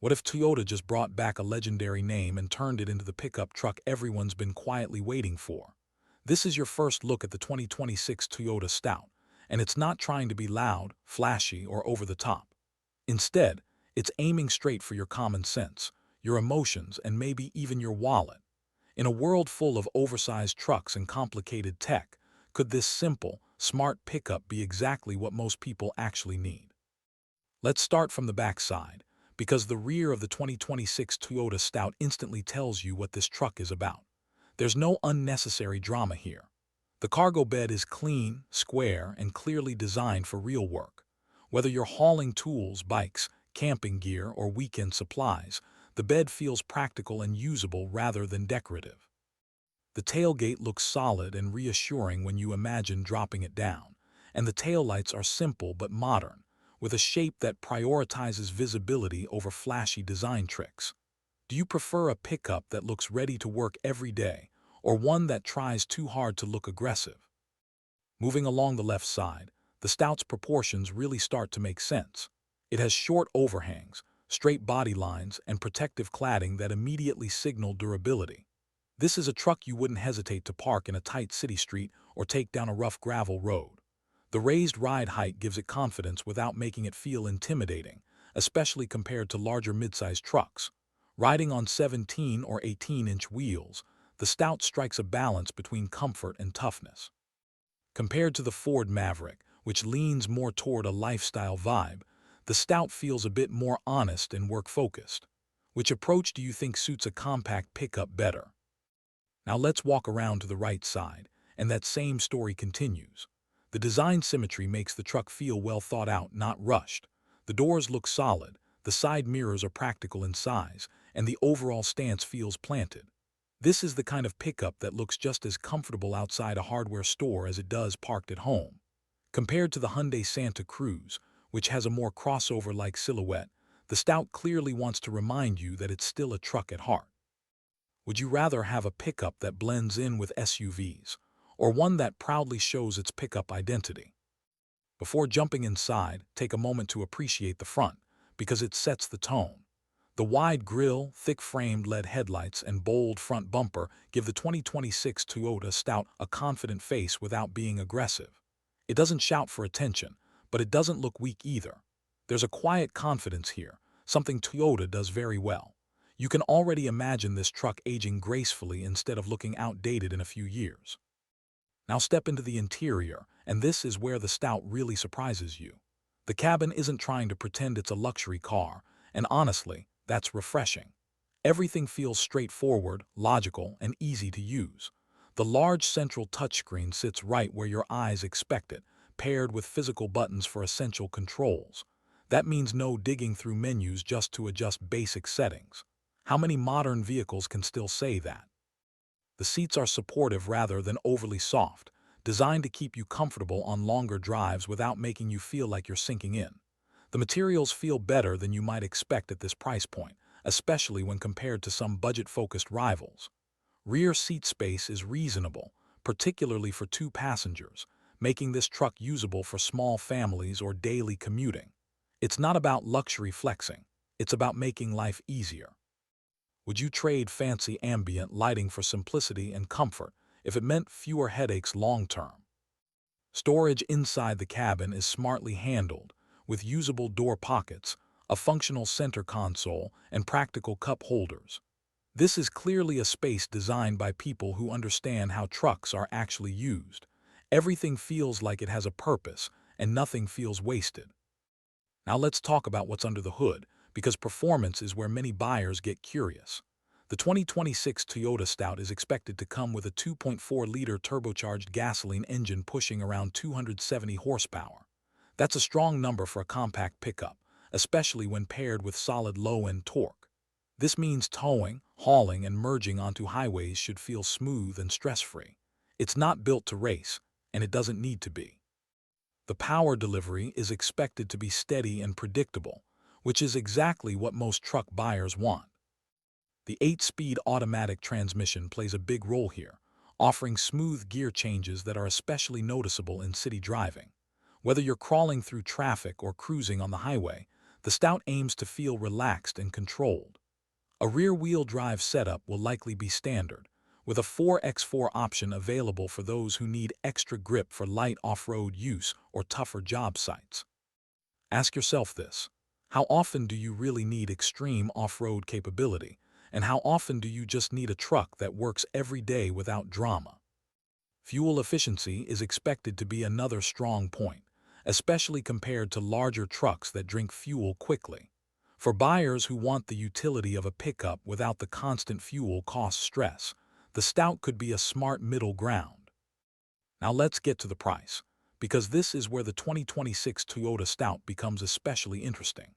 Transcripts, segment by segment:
What if Toyota just brought back a legendary name and turned it into the pickup truck everyone's been quietly waiting for? This is your first look at the 2026 Toyota Stout, and it's not trying to be loud, flashy, or over the top. Instead, it's aiming straight for your common sense, your emotions, and maybe even your wallet. In a world full of oversized trucks and complicated tech, could this simple, smart pickup be exactly what most people actually need? Let's start from the backside, because the rear of the 2026 Toyota Stout instantly tells you what this truck is about. There's no unnecessary drama here. The cargo bed is clean, square, and clearly designed for real work. Whether you're hauling tools, bikes, camping gear, or weekend supplies, the bed feels practical and usable rather than decorative. The tailgate looks solid and reassuring when you imagine dropping it down, and the taillights are simple but modern, with a shape that prioritizes visibility over flashy design tricks. Do you prefer a pickup that looks ready to work every day, or one that tries too hard to look aggressive? Moving along the left side, the Stout's proportions really start to make sense. It has short overhangs, straight body lines, and protective cladding that immediately signal durability. This is a truck you wouldn't hesitate to park in a tight city street or take down a rough gravel road. The raised ride height gives it confidence without making it feel intimidating, especially compared to larger midsize trucks. Riding on 17 or 18-inch wheels, the Stout strikes a balance between comfort and toughness. Compared to the Ford Maverick, which leans more toward a lifestyle vibe, the Stout feels a bit more honest and work-focused. Which approach do you think suits a compact pickup better? Now let's walk around to the right side, and that same story continues. The design symmetry makes the truck feel well thought out, not rushed. The doors look solid, the side mirrors are practical in size, and the overall stance feels planted. This is the kind of pickup that looks just as comfortable outside a hardware store as it does parked at home. Compared to the Hyundai Santa Cruz, which has a more crossover-like silhouette, the Stout clearly wants to remind you that it's still a truck at heart. Would you rather have a pickup that blends in with SUVs, or one that proudly shows its pickup identity? Before jumping inside, take a moment to appreciate the front, because it sets the tone. The wide grille, thick-framed LED headlights, and bold front bumper give the 2026 Toyota Stout a confident face without being aggressive. It doesn't shout for attention, but it doesn't look weak either. There's a quiet confidence here, something Toyota does very well. You can already imagine this truck aging gracefully instead of looking outdated in a few years. Now step into the interior, and this is where the Stout really surprises you. The cabin isn't trying to pretend it's a luxury car, and honestly, that's refreshing. Everything feels straightforward, logical, and easy to use. The large central touchscreen sits right where your eyes expect it, paired with physical buttons for essential controls. That means no digging through menus just to adjust basic settings. How many modern vehicles can still say that? The seats are supportive rather than overly soft, designed to keep you comfortable on longer drives without making you feel like you're sinking in. The materials feel better than you might expect at this price point, especially when compared to some budget-focused rivals. Rear seat space is reasonable, particularly for two passengers, making this truck usable for small families or daily commuting. It's not about luxury flexing, it's about making life easier. Would you trade fancy ambient lighting for simplicity and comfort if it meant fewer headaches long-term? Storage inside the cabin is smartly handled, with usable door pockets, a functional center console, and practical cup holders. This is clearly a space designed by people who understand how trucks are actually used. Everything feels like it has a purpose, and nothing feels wasted. Now let's talk about what's under the hood, because performance is where many buyers get curious. The 2026 Toyota Stout is expected to come with a 2.4-liter turbocharged gasoline engine pushing around 270 horsepower. That's a strong number for a compact pickup, especially when paired with solid low-end torque. This means towing, hauling, and merging onto highways should feel smooth and stress-free. It's not built to race, and it doesn't need to be. The power delivery is expected to be steady and predictable, which is exactly what most truck buyers want. The 8-speed automatic transmission plays a big role here, offering smooth gear changes that are especially noticeable in city driving. Whether you're crawling through traffic or cruising on the highway, The Stout aims to feel relaxed and controlled. A rear-wheel drive setup will likely be standard, with a 4x4 option available for those who need extra grip for light off-road use or tougher job sites. Ask yourself this: how often do you really need extreme off-road capability, and how often do you just need a truck that works every day without drama? Fuel efficiency is expected to be another strong point, especially compared to larger trucks that drink fuel quickly. For buyers who want the utility of a pickup without the constant fuel cost stress, the Stout could be a smart middle ground. Now let's get to the price, because this is where the 2026 Toyota Stout becomes especially interesting.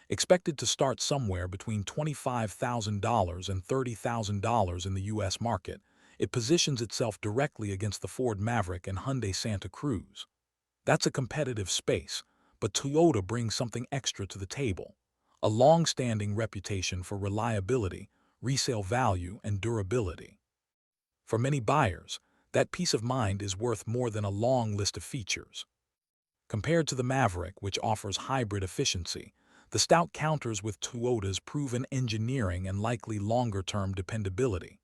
Expected to start somewhere between $25,000 and $30,000 in the U.S. market, it positions itself directly against the Ford Maverick and Hyundai Santa Cruz. That's a competitive space, but Toyota brings something extra to the table: a long-standing reputation for reliability, resale value, and durability. For many buyers, that peace of mind is worth more than a long list of features. Compared to the Maverick, which offers hybrid efficiency, the Stout counters with Toyota's proven engineering and likely longer-term dependability.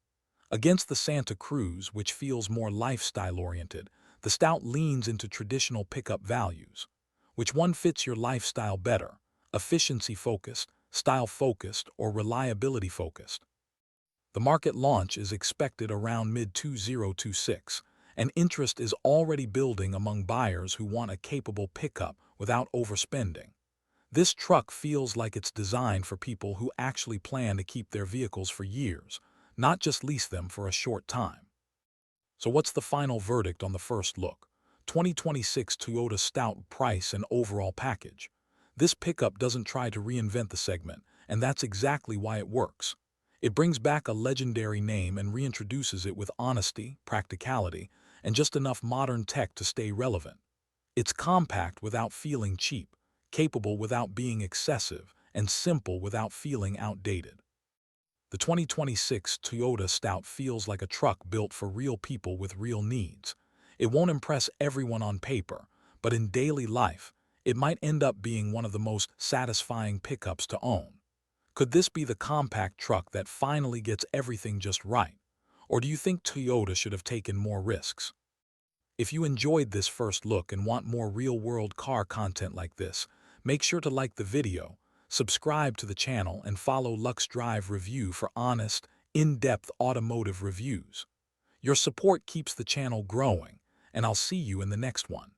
Against the Santa Cruz, which feels more lifestyle-oriented, the Stout leans into traditional pickup values. Which one fits your lifestyle better: efficiency-focused, style-focused, or reliability-focused? The market launch is expected around mid-2026, and interest is already building among buyers who want a capable pickup without overspending. This truck feels like it's designed for people who actually plan to keep their vehicles for years, not just lease them for a short time. So what's the final verdict on the first look? 2026 Toyota Stout price and overall package. This pickup doesn't try to reinvent the segment, and that's exactly why it works. It brings back a legendary name and reintroduces it with honesty, practicality, and just enough modern tech to stay relevant. It's compact without feeling cheap, capable without being excessive, and simple without feeling outdated. The 2026 Toyota Stout feels like a truck built for real people with real needs. It won't impress everyone on paper, but in daily life, it might end up being one of the most satisfying pickups to own. Could this be the compact truck that finally gets everything just right? Or do you think Toyota should have taken more risks? If you enjoyed this first look and want more real-world car content like this, make sure to like the video, subscribe to the channel, and follow Lux Drive Review for honest, in-depth automotive reviews. Your support keeps the channel growing, and I'll see you in the next one.